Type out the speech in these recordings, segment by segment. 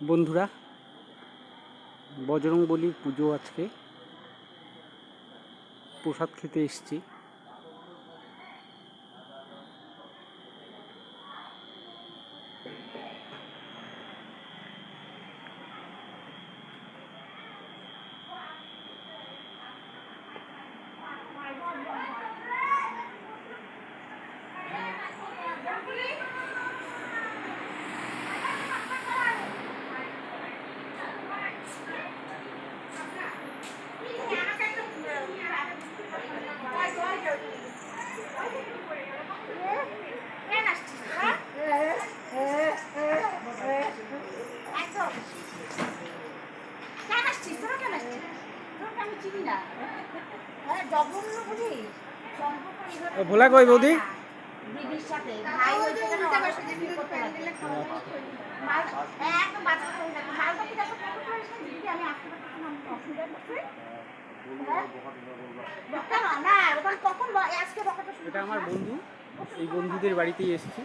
বন্ধুরা, বজরংবলীর পুজো আজকে, প্রসাদ খেতে এসেছি। ভোলা কই বৌদি? এটা আমার বন্ধু, এই বন্ধুদের বাড়িতেই এসেছি।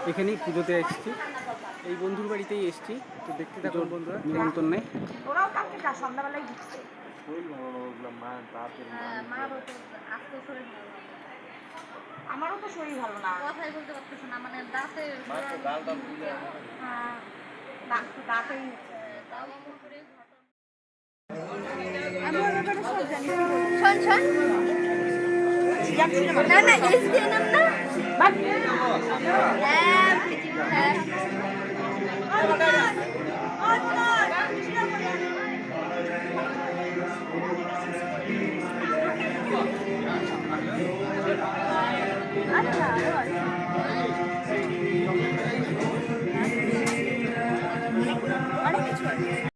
এখানেই পুজোতে এসেছি, এই বন্ধুর বাড়িতেই এসেছি। তো দেখতে থাকুন বন্ধুরা, নিমন্ত্রণ নেই। আমারও তো শরীর ভালো না, কথাই বলতে পারতেছ না, মানে দাঁতে না না এস দিয়ে নাম না হ্যাঁ